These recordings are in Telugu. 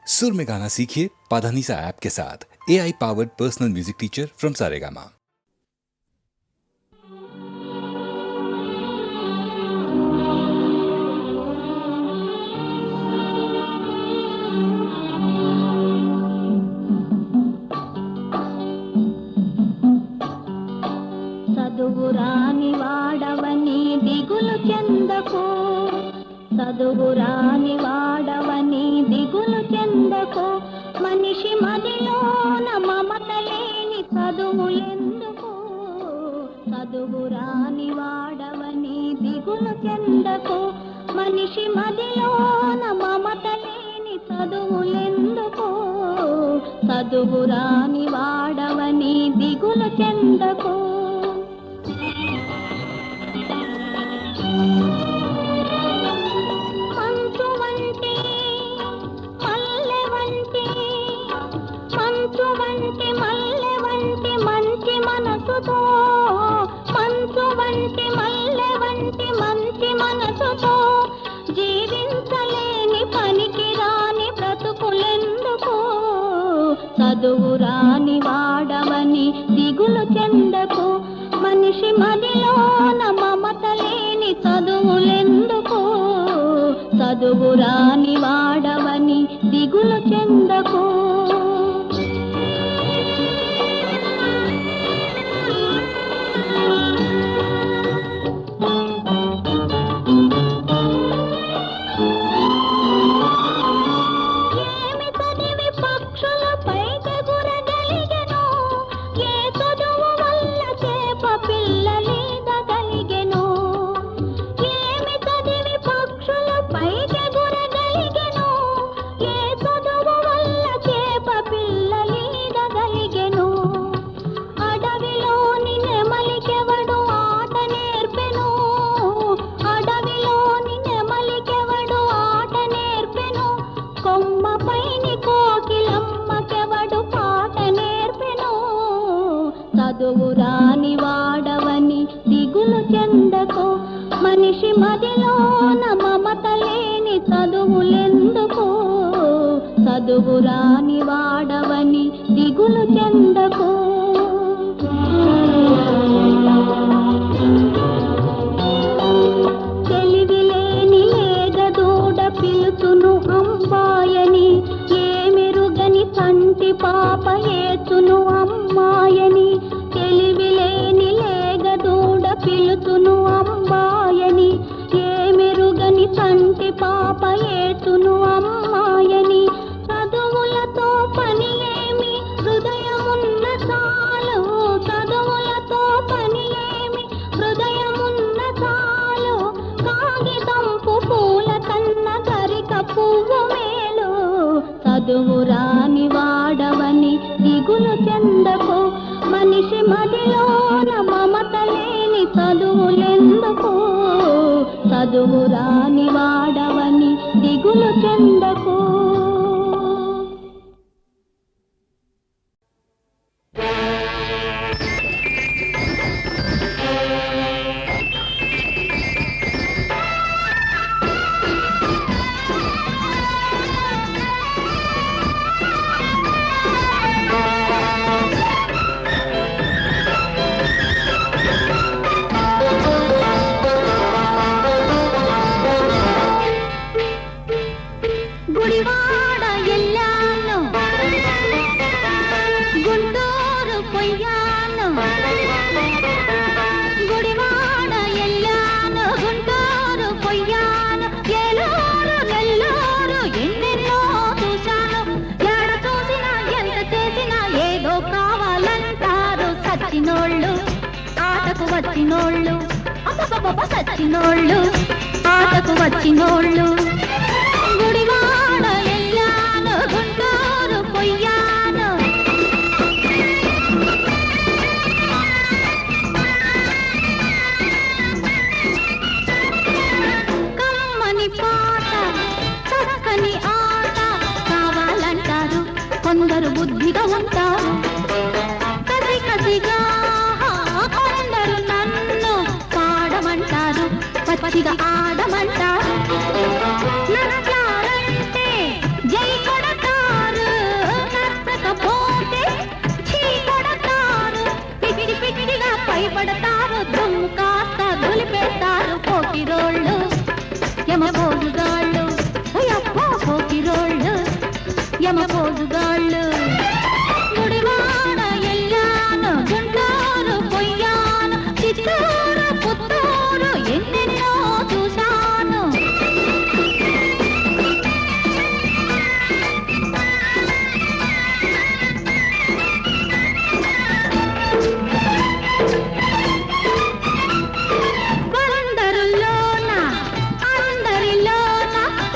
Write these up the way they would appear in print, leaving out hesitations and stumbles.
सुर में गाना सीखिए पाधानीसा ऐप के साथ। AI powered personal music teacher from Saregama. చదువురాని వాడవని దిగులు చెందకు, చదువురాని వాడవని దిగులు చెందకు, మనిషి మదిలోన మమత లేని చదువులెందుకు. చదువురాని వాడవని దిగులు చెందకు, మనిషి మదిలోన మమత లేని చదువులెందుకు. చదువురాని వాడవని దిగులు చెందకు. మంచు వంటి మల్లె వంటి, మంచు వంటి మల్లె వంటి మంచి మనసుతో, మంచు వంటి మల్లె వంటి మంచి మనసుతో జీవించలేని పనికి రాని బ్రతుకులెందుకు. చదువురాని వాడవని దిగులు చెందకు, మనిషి మదిలోన మమత లేని చదువులెందుకు. చదువురాని వాడవని దిగులు చెందకు. ఏమి చదివి పక్షులపై ఎగురగలిగెను, ఏ చదువు వల్ల చేప పిల్లలీదగలిగెను. ఏమి చదివి పక్షులపై ఎగురగలిగెను, ఏ చదువు వల్ల చేప పిల్లలీదగలిగెను. అడవిలోని నెమలికెవడు ఆట నేర్పెను, అడవిలోని నెమలికెవడు ఆట నేర్పెను, కొమ్మపైని కోకిలమ్మకెవడు పాట నేర్పెను. చదువురాని వాడవని దిగులు చెందకు, మనిషి మదిలోన మమత లేని చదువులెందుకు. చదువురాని వాడవని దిగులు చెందకు. తెలివిలేని లేగదూడ పిలుచును అమ్మాయని, ఏమెరుగని కంటి పాప ఏచును అమ్మాయని. తెలివిలేని లేగదూడ పిలుచును అమ్మాయని, ఏమెరుగని కంటి పాప ఏచును అమ్మాయని. చదువులతో పని ఏమి హృదయమున్న చాలు, చదువులతో పని ఏమి హృదయమున్న చాలు. కాగితంపు పూల కన్న గరిక పువ్వు మేలు. చదువురాని వాడవని దిగులు చెందకు, మనిషి మదిలోన మమత లేని చదువులెందుకు. చదువురాని వాడవని దిగులు చెందకు. గుడివాడ ఎల్లాను, గుంటూరు పొయ్యాను, గుడివాడ ఎల్లాను, గుంటూరు పొయ్యాను, ఏలూరు నెల్లూరు ఎన్నెన్నో చూశాను. ఎడ చూసినా ఎంత చేసినా ఏదో కావాలంటారు సచ్చినోళ్ళు, ఆటకు వచ్చినోళ్ళు. అబ్బబ్బబ్బ సచ్చినోళ్ళు, ఆటకు వచ్చినోళ్ళు. గుడివాడ ఎల్లాను, గుంటూరు పొయ్యాను. కమ్మని పాట, చక్కని ఆట కావాలంటారు కొందరు, బుద్ధిగా ఉంటారు. కసి కసిగా కొందరు నన్ను పాడమంటారు, పచ్చిగా ఆడమంటారు. నచ్చారంటే యమ పోజుగాళ్ళు గుడివాడ ఎల్లాను గుంటూరు పొయ్యాను చిత్తూరు పుత్తూరు ఎన్నెన్నో చూశాను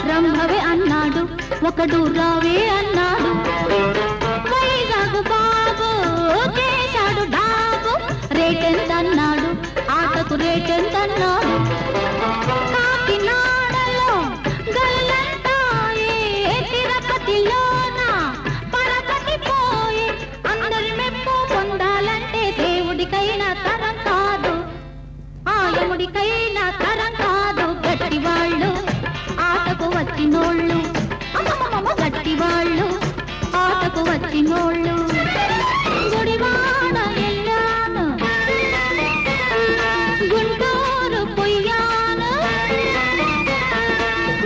రంభవే అన్నాడు ఒకడు రావే అన్నాడు వైజాగు బాబు చేశాడు డాబు రేటెంతన్నాడు ఆటకు రేటెంతన్నాడు కాకినాడలో గల్లంతాయే తిరుపతిలోన పరపతి పోయే అందరి మెప్పు పొందాలంటే దేవుడికైనా తరం కాదు ఆయముడికైనా తరం కాదు గట్టివాళ్ళు ఆటకు వచ్చినోళ్ళు అమ్మమ్మ గట్టివాళ్ళు ఆటకు వచ్చినోళ్ళు గుడివాడ ఎల్లాను గుంటూరు పొయ్యాను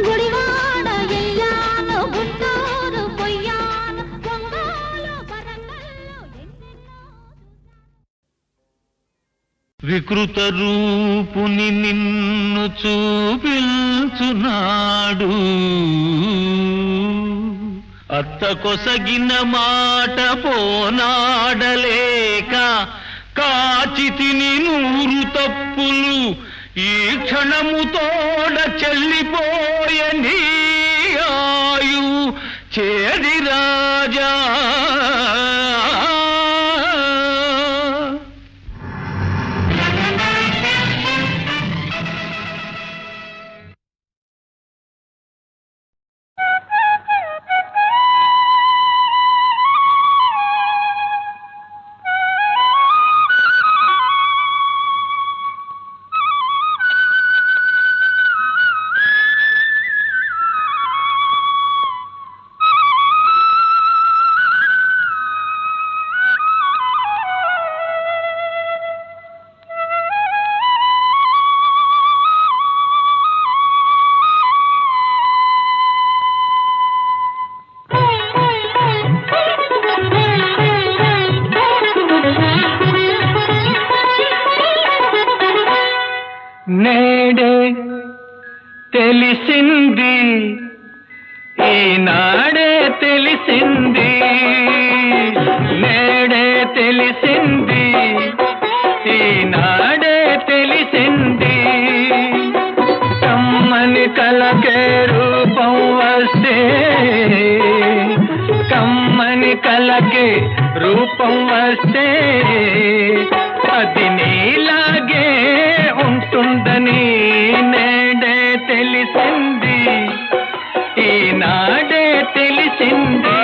గుడివాడ ఎల్లాను గుంటూరు పొయ్యాను ఒంగోలు వరంగల్లో ఎన్నెన్నో వికృత రూపుని నిన్ను చూపించునాడు అత్త కొసగిన మాట పోనాడలేక కాచితిని 100 తప్పులు ఈ క్షణముతోడ చెల్లిపోయే నీ ఆయు చేరి రాజా నేడే తెలిసింది ఈనాడే తెలిసింది నేడే తెలిసింది ఈనాడే తెలిసింది కమ్మని కలకే రూపం వస్తే కమ్మని కలకే రూపం వస్తే అది నీలాగే ఉంటుందని నేడే తెలిసింది ఈనాడే తెలిసింది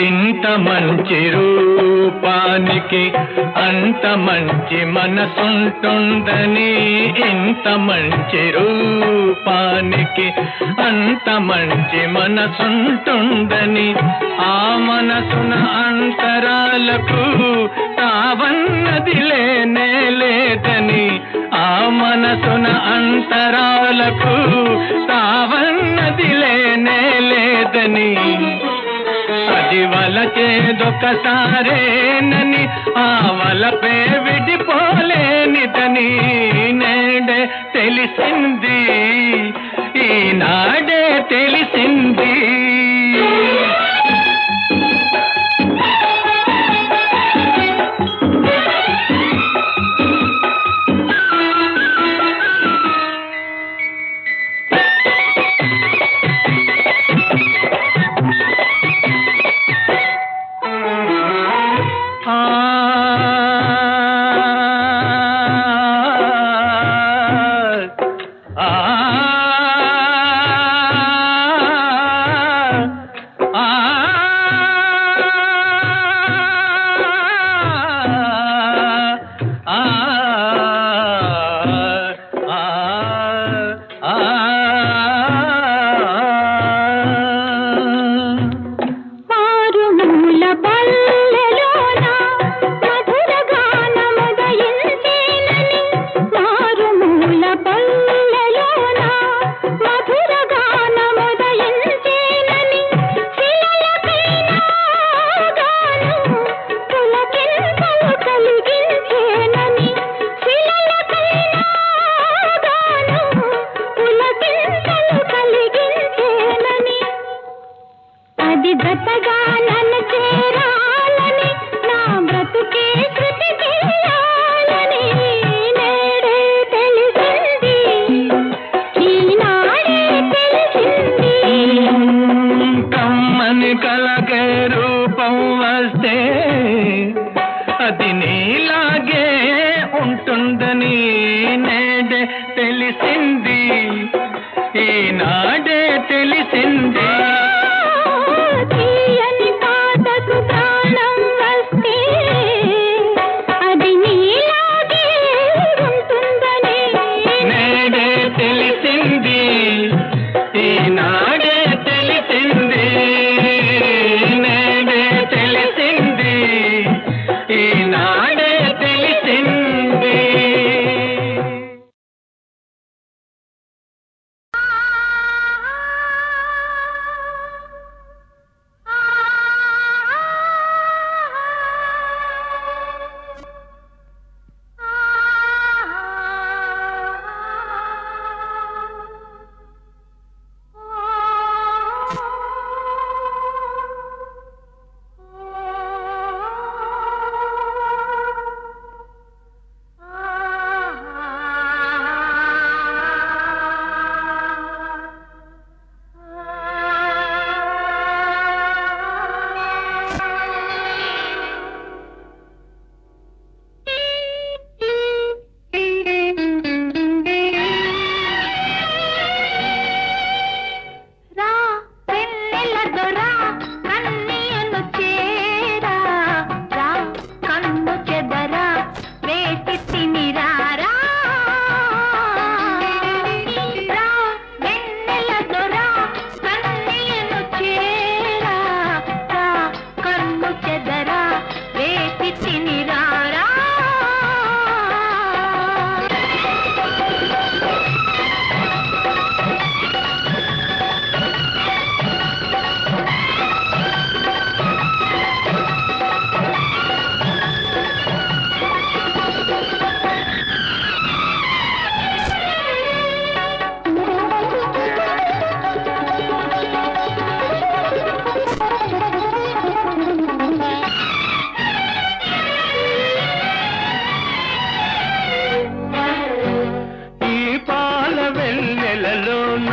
ఇంత మంచి రూపానికి అంత మంచి మనసుంటుందని ఇంత మంచి రూపానికి అంత మంచి మనసుంటుందని ఆ మనసున అంతరాలకు తావన్నది లేనే లేదని ఆ మనసున అంతరాలకు తావన్నది లేనే లేదని అది వలచేదొకసారేనని ఆ వలపే విడిపోలేనిదని నేడే తెలిసింది ఈనాడే తెలిసింది జతగా నన్ను చేరాలని నా బ్రతుకే శృతి చెయ్యాలని నేడే తెలిసింది ఈనాడే తెలిసింది కమ్మని కలకే రూపం వస్తే అది నీలాగే ఉంటుందని నేడే తెలిసింది ఈనాడే తెలిసింది తీయని పాటకు ప్రాణం వస్తే అది నీలాగే ఉంటుందని నేడే తెలిసింది ఈనాడే తెలిసింది నేడే తెలిసింది ఈనాడే తెలిసింది రా వెన్నెల దొరా కన్నీయను చేరా రా కన్ను చెదరా వేసి తినిరారా రా వెన్నెల దొరా కన్నీయను చేరా రా కన్ను చెదరా వేసి తినిరారా ఈ పాల వెన్నెలలోన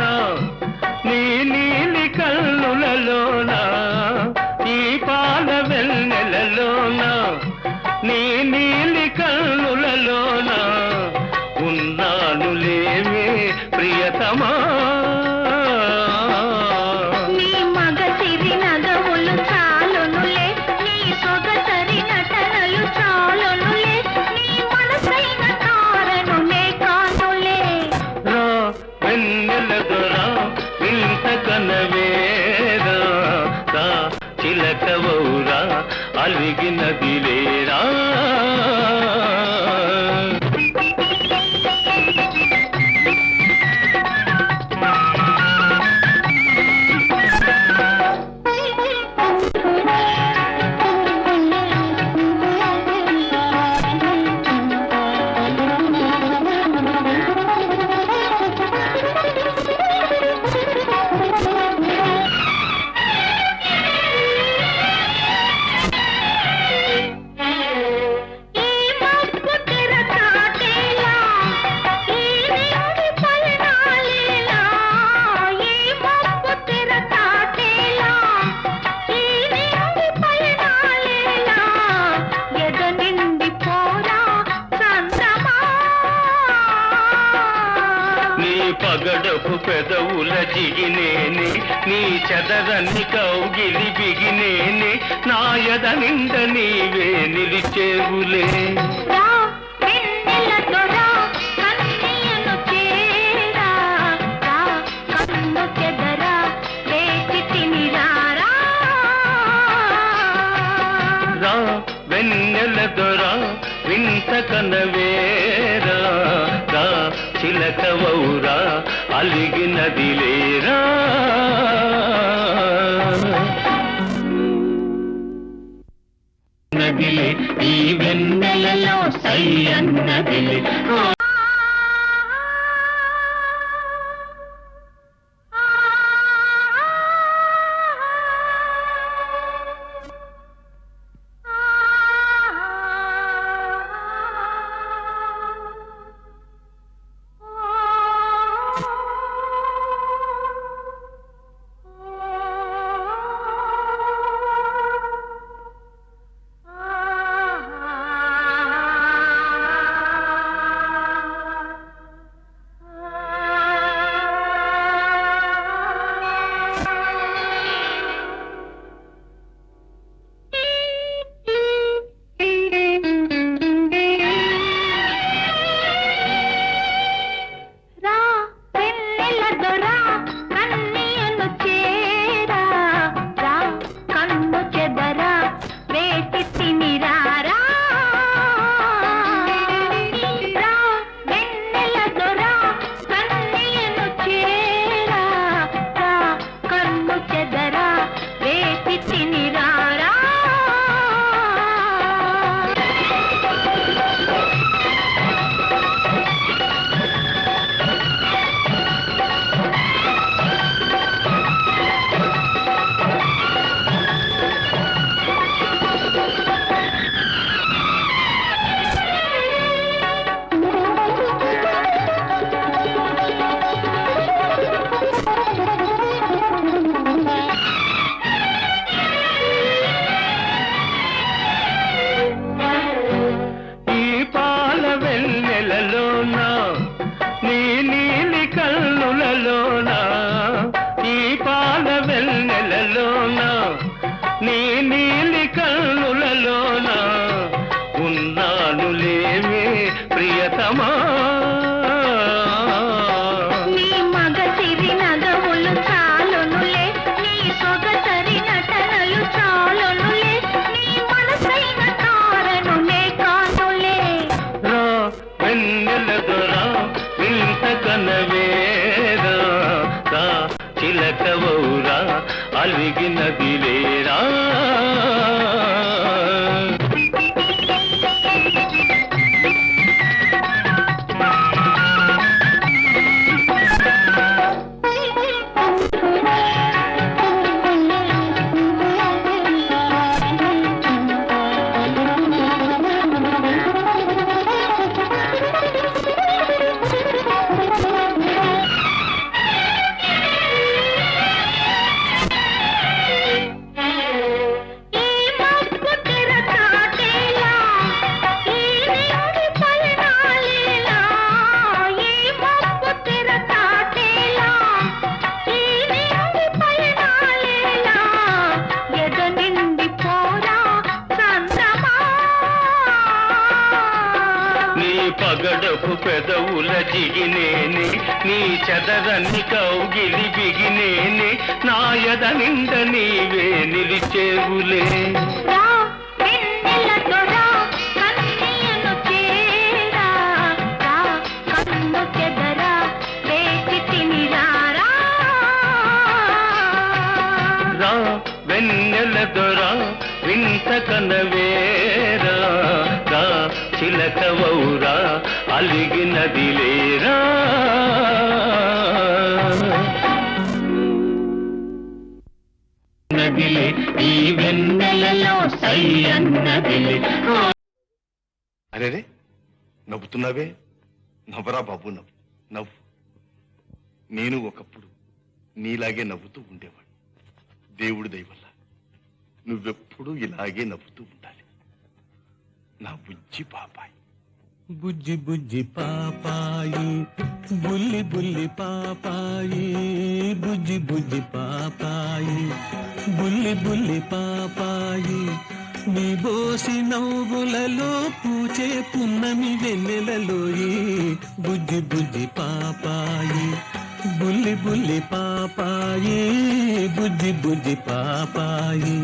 నీ నీలి కన్నులలోన ఈ పాల వెన్నెలలోన నీ నీలి కన్నులలోన ఉన్నాను లేవే ప్రియతమా నీ మగ సిరి నగములు చాలునులే నీ సొగసరి నటనలు చాలునులే నీ మనసైన కారణులే కానులే రా వెన్నెల దొరా వింత కనవేరా రా చిలకవౌరా అలిగినది లేరా పగడపు పెదవుల జిగినేని నీ చదరని కౌగిలి బిగినేని నాయద నింద నీవే నిలిచేవులే రా వెన్నెల దొరా కన్నీయను చేరా రా కన్ను చెదరా వేసి తినిరారా రా వెన్నెల దొరా వింత కనవేరా రా చిలకవౌరా అలిగినది లేరా నదిలే ఈ వెన్నెలలో సై అన్నదిలే అలిగినది లేరా. పగడపు పెదవుల జిగినేని నీ చదరని కౌగిలి బిగినేని నాయద నిండ నీవే నిలిచేవులే. రా వెన్నెల దొర వింత కనవేరా, రా చిలకవౌరా అలిగినది లేరా. నదిలే ఈ వెన్నెలలో సై అన్నదిలే. అరేరే నవ్వుతున్నావే, నవ్వరా బాబు, నవ్వు నవ్వు. నేను ఒకప్పుడు నీలాగే నవ్వుతూ ఉండేవాడు. దేవుడి దయ వల్ల నువ్వెప్పుడు ఇలాగే నవ్వుతూ ఉండాలి నా బుజ్జి పాపాయి. బుజ్జి బుజ్జి పాపాయి, బుల్లి బుల్లి పాపాయి, బుజ్జి బుజ్జి పాపాయి, బుల్లి బుల్లి పాపాయి. నీ బోసి నవ్వులలో పూచే పున్నమి వెన్నెలలోయి, బుజ్జి బుజ్జి పాపాయి, బుల్లి బుల్లి పాపాయి, బుజ్జి బుజ్జి పాపాయి,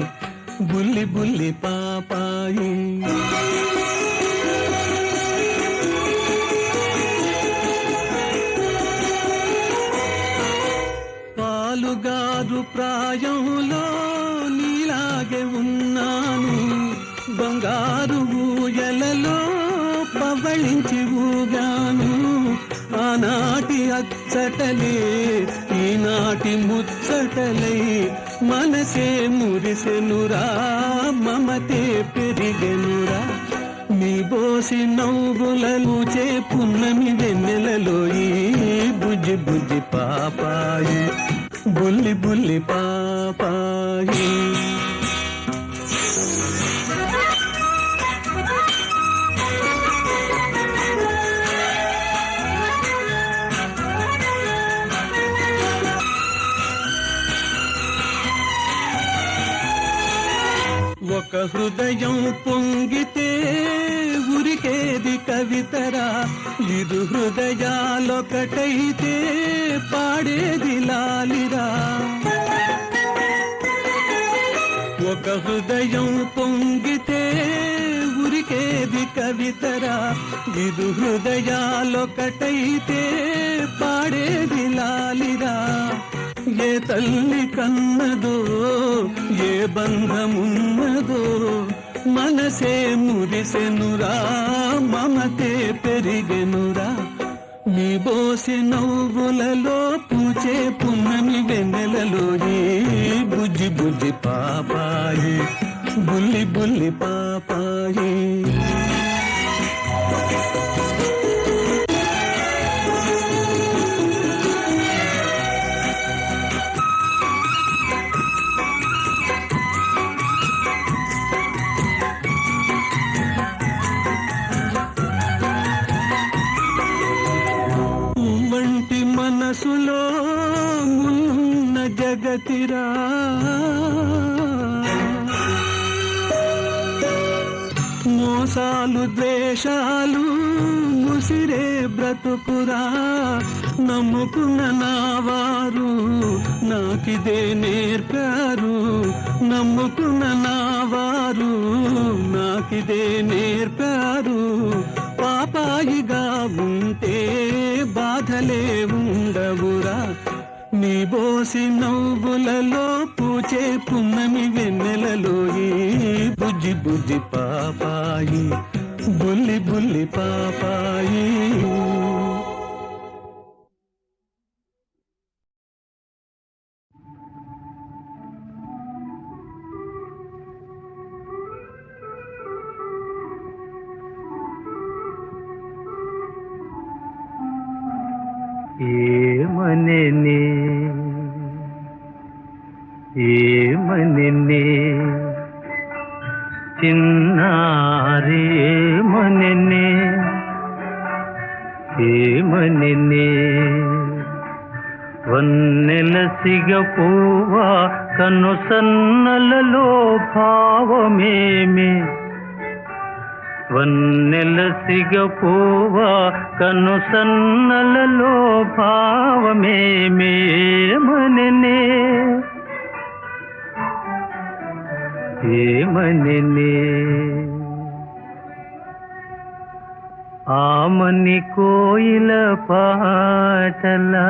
బుల్లి బుల్లి పాపాయి. పాలుగారు ప్రాయంలో నీలాగే ఉన్నాను, బంగారు ఊయలలో పవళించి ఊగాను. ఆనాటి అచ్చటలే ఈనాటి ముచ్చటలై మనసే మురిసెనురా, మమతే పెరిగెనురా. నీ బోసి నవ్వులలో చే పున్నమి వెన్నెలలోయి, బుజ్జి బుజ్జి పాపాయి, బుల్లి బుల్లి పాపాయి. ఒక హృదయం పొంగితే ఉరికేది కవితరా, ఇరు హృదయాలొకటైతే పాడేది లాలిరా. ఒక హృదయం పొంగితే ఉరికేది కవితరా, ఇరు హృదయాలొకటైతే పాడేది లాలిరా. ఏ తల్లి కన్నదో ఏ బంధమున్నదో మనసే మురిసెనురా, మమతే పెరిగెనురా. నీ బోసి నవ్వులలో పూచే పున్నమి వెన్నెలలోయి, బుజ్జి బుజ్జి పాపాయి, బుల్లి బుల్లి పాపాయి. మనసులో ఉన్న జగతిరా, మోసాలు ద్వేషాలు ముసిరే బ్రతుకురా. నమ్ముకున్న నావారు నాకిదే నేర్పారు, నమ్ముకున్న నావారు నాకిదే నేర్పారు. పాపాయిగా ఉంటే బాధలే ఉండవురా. నీ బోసి నవ్వులలో పూచే పున్నమి వెన్నెలలో ఈ బుజ్జి బుజ్జి పాపాయి బుల్లి బుల్లి పాపాయి. ఏమనెనే ఏమనెనే చిన్నారి ఏమనెనే ఏమనెనే వన్నెల సిగపువ్వా కన్ను సన్నలలో భావమేమి వన్నెల సిగపువ్వా కన్ను సన్నలలో భావమేమి ఏమనెనే ఏమనెనే ఆమని కోయిల పాటలా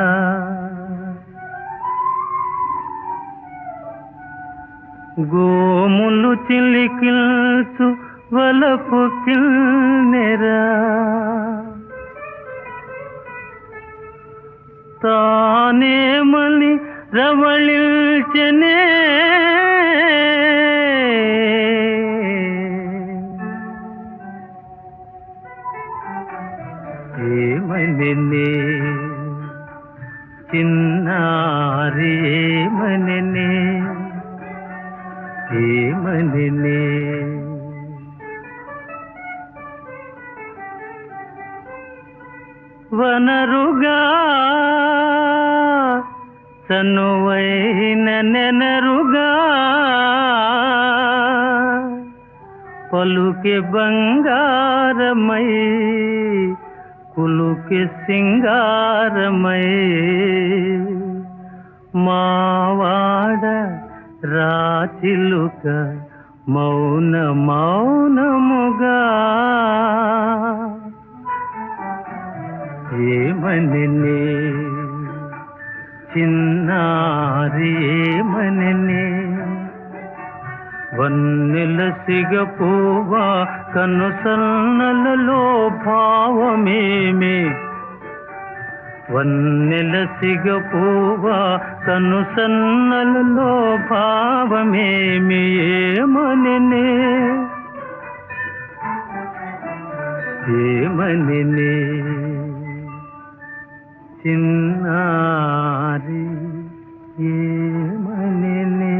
గోములు చిలికిల్చు వలపు కిల్నెరా తానేమని రవళిల్చెనే ఏమనెనే చిన్నారి ఏమనెనే ఏమనెనే వనరుగా చనువైన నెనరుగా పలుకే బంగారమై కులుకే సింగారమై మావాడ రాచిలుక మౌన మౌనముగా ఏమనెనే చిన్నారి ఏమనెనే వన్నెల సిగపువ్వా కన్ను సన్నలలో భావమేమి వన్నెల సిగపువ్వా కన్ను సన్నలలో భావమేమి ఏమనెనే ఏమనెనే చిన్నారి ఏమనెనే.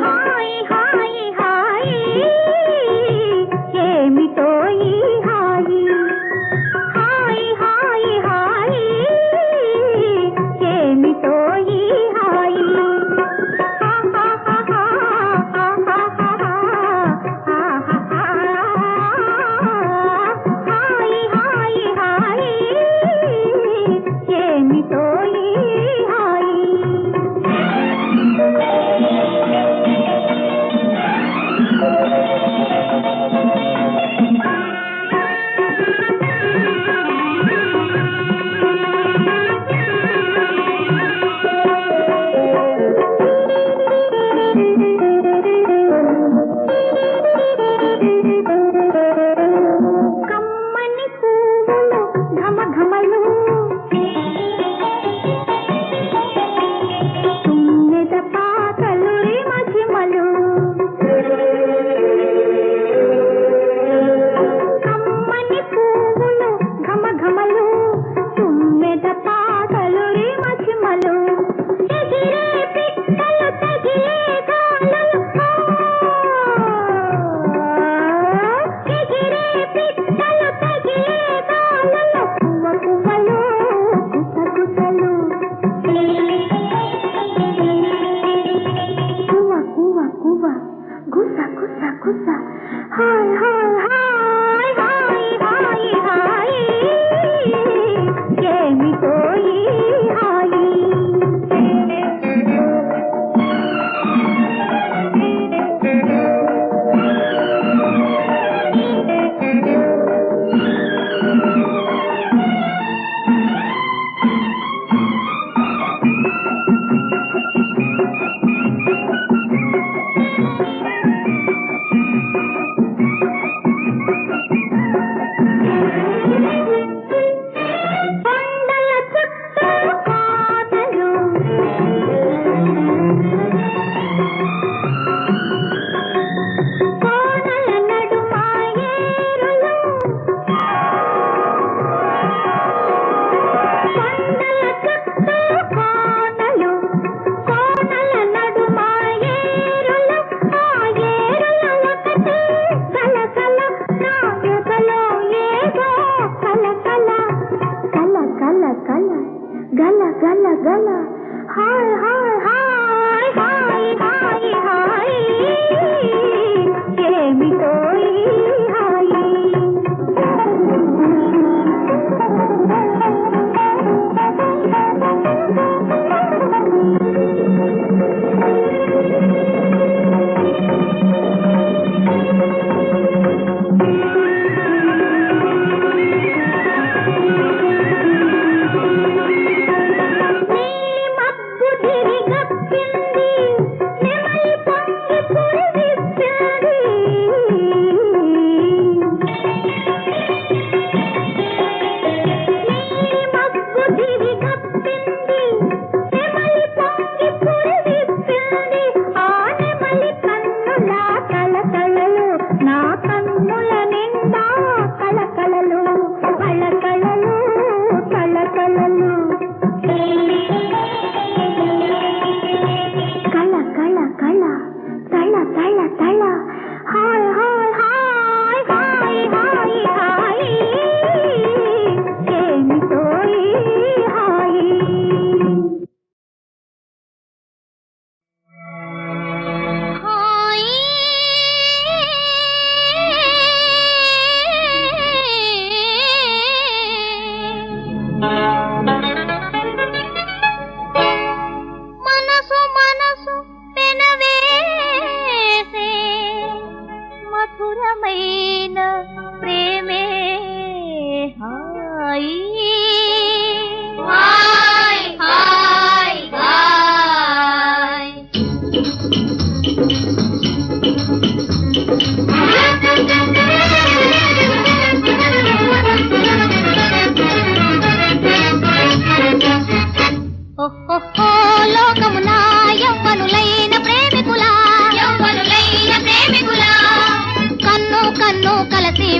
హాయ్ హాయ్ హాయ్ ఏమిటో ఈ హాయి హాయ్ హాయ్ హాయ్ ఏమిటో ఈ హాయి హాయ్ హాయ్ హాయ్ ఏమిటో ఈ హాయి కమ్మని పువ్వులు ఘమఘమలు తుమ్మెద పాకలు రిమజిమలు కమ్మని పువ్వులు ఘమఘమలు తుమ్మెద పాకలు రిమజిమలు ఎగిరే పిట్టలు తగిలే గాలులు ఎగిరే పిట్టలు తగిలే గాలులు పువ్వ పువ్వలు గుసగుసలు పువ్వ పువ్వ పువ్వ గుస గుస గుస హాయ్ హాయ్ హాయ్ హాయ్ హాయ్ హాయ్ ఏమిటో ఈ హాయి కొండల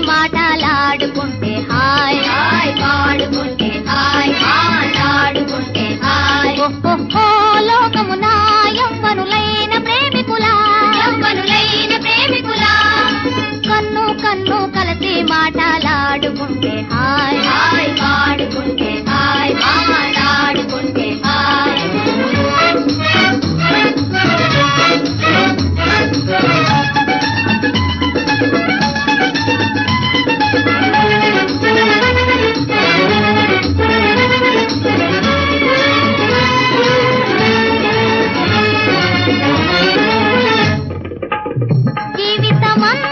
మాటలాడుకుంటే హాయ్ హాయ్ పాడుకుంటే హాయ్ మాట్లాడుకుంటే హాయ్ ఓహో లోకమున యవ్వనులైన ప్రేమికులా కన్ను కన్ను కలిసి మాటలాడుకుంటే హాయ్ హాయ్ పాడుకుంటే హాయ్ మాట్లాడుకుంటే హాయ్ జీవితమంతా